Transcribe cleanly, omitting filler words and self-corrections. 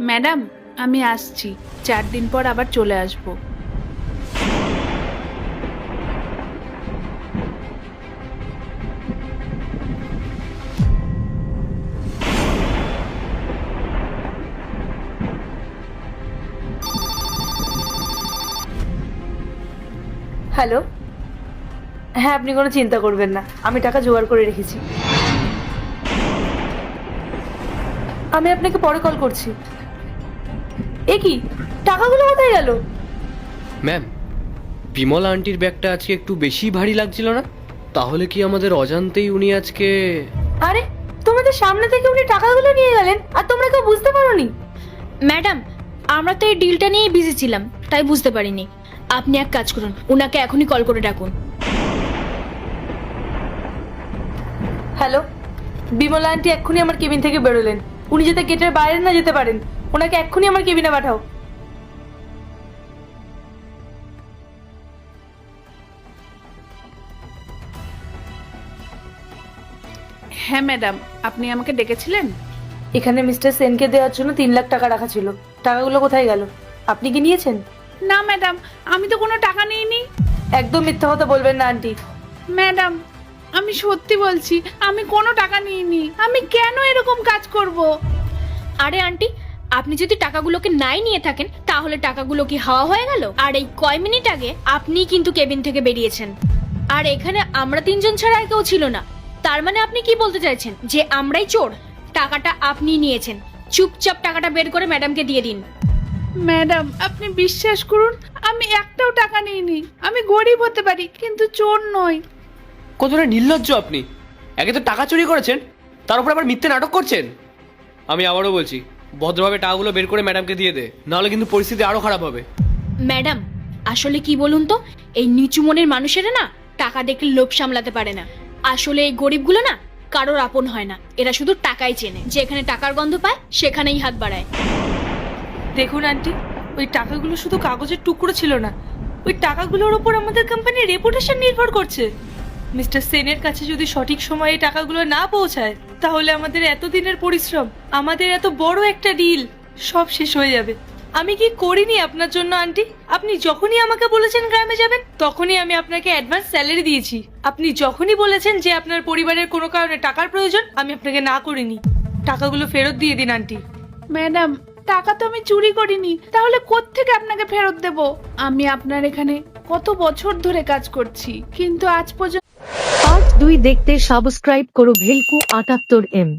Madam, আমি আসছি, 4 দিন পর আবার চলে আসব। হ্যালো। হ্যাঁ, আপনি কোনো চিন্তা করবেন না, আমি টাকা জোগাড় করে রেখেছি। আমি আপনাকে পরে কল করছি। এ কি, টাকাগুলো কোথায় গেল? ম্যাম, বিমলা আন্টির ব্যাগটা আজকে একটু বেশি ভারী লাগছিল না? তাহলে কি আমাদের অজান্তেই উনি আজকে... আরে, তোমাদের সামনে থেকে উনি টাকাগুলো নিয়ে গেলেন আর তোমরা কেউ বুঝতে পারোনি? ম্যাডাম, আমরা তো এই ডিলটা নিয়েই বিজি ছিলাম, তাই বুঝতে পারিনি। আপনি এক কাজ করুন, উনাকে এখনই কল করে ডাকুন। হ্যালো, বিমলা আন্টি এক্ষুনি আমার কেবিন থেকে বেরোলেন। উনি যাতে গেটের বাইরে না যেতে পারেন, ওনাকে এক্ষুনি আমার কেবিনে পাঠাও। হ্যাঁ ম্যাডাম, আপনি আমাকে ডেকেছিলেন? এখানে মিস্টার সেনকে দেওয়ার জন্য 3 লাখ টাকা রাখা ছিল। টাকাগুলো কোথায় গেল? আপনি কি নিয়েছেন? না ম্যাডাম, আমি তো কোনো টাকা নিইনি। একদম মিথ্যা কথা বলবেন না আন্টি। ম্যাডাম, আমি সত্যি বলছি, আমি কোনো টাকা নিইনি। আমি কেন এরকম কাজ করব? আরে আন্টি, আপনি যদি টাকাগুলোকে নাই নিয়ে থাকেন তাহলে টাকাগুলো কি হাওয়া হয়ে গেল? আর এই কয় মিনিট আগে আপনিই কিন্তু কেবিন থেকে বেরিয়েছেন, আর এখানে আমরা 3জন ছাড়া আর কেউ ছিল না। তার মানে আপনি কি বলতে চাইছেন যে আমরাই চোর? টাকাটা আপনি নিয়েছেন, চুপচাপ টাকাটা বের করে ম্যাডামকে দিয়ে দিন। ম্যাডাম, আপনি বিশ্বাস করুন, আমি একটাও টাকা নিইনি। আমি গরিব হতে পারি, কিন্তু চোর নই। কতটা নির্লজ্জ আপনি! একে তো টাকা চুরি করেছেন, তার উপর আবার মিথ্যে নাটক করছেন। আমি আবারও বলছি, ভদ্রভাবে টাকাগুলো বের করে ম্যাডামকে দিয়ে দে, নাহলে কিন্তু পরিস্থিতি আরো খারাপ হবে। ম্যাডাম, আসলে কি বলুন তো, এই নিচু মনের মানুষেরা না টাকা দেখলে লোভ সামলাতে পারে না। আসলে এই গরিবগুলো না কারোর আপন হয় না, এরা শুধু টাকাই চেনে। যেখানে টাকার গন্ধ পায় সেখানেই হাত বাড়ায়। দেখুন আন্টি, ওই টাকাগুলো শুধু কাগজের টুকরো ছিল না, ওই টাকাগুলোর উপর আমাদের কোম্পানির রেপুটেশন নির্ভর করছে। মিস্টার সেনের কাছে যদি সঠিক সময়ে টাকাগুলো না পৌঁছায়, তাহলে আমাদের এতদিনের পরিশ্রম, আমাদের এত বড় একটা ডিল সব শেষ হয়ে যাবে। আমি কি করিনি আপনার জন্য আন্টি? আপনি যখনই আমাকে বলেছেন গ্রামে যাবেন, তখনই আমি আপনাকে অ্যাডভান্স স্যালারি দিয়েছি। আপনি যখনই বলেছেন যে আপনার পরিবারের কোনো কারণে টাকার প্রয়োজন, আমি আপনাকে না করিনি। টাকাগুলো ফেরত দিয়ে দিন আন্টি। ম্যাডাম, টাকা তো আমি চুরি করিনি, তাহলে কোত্থেকে আপনাকে ফেরত দেব? আমি আপনার এখানে কত বছর ধরে কাজ করছি, কিন্তু আজ পর্যন্ত। পার্ট 2 দেখতে সাবস্ক্রাইব করো ভেলকু 78M।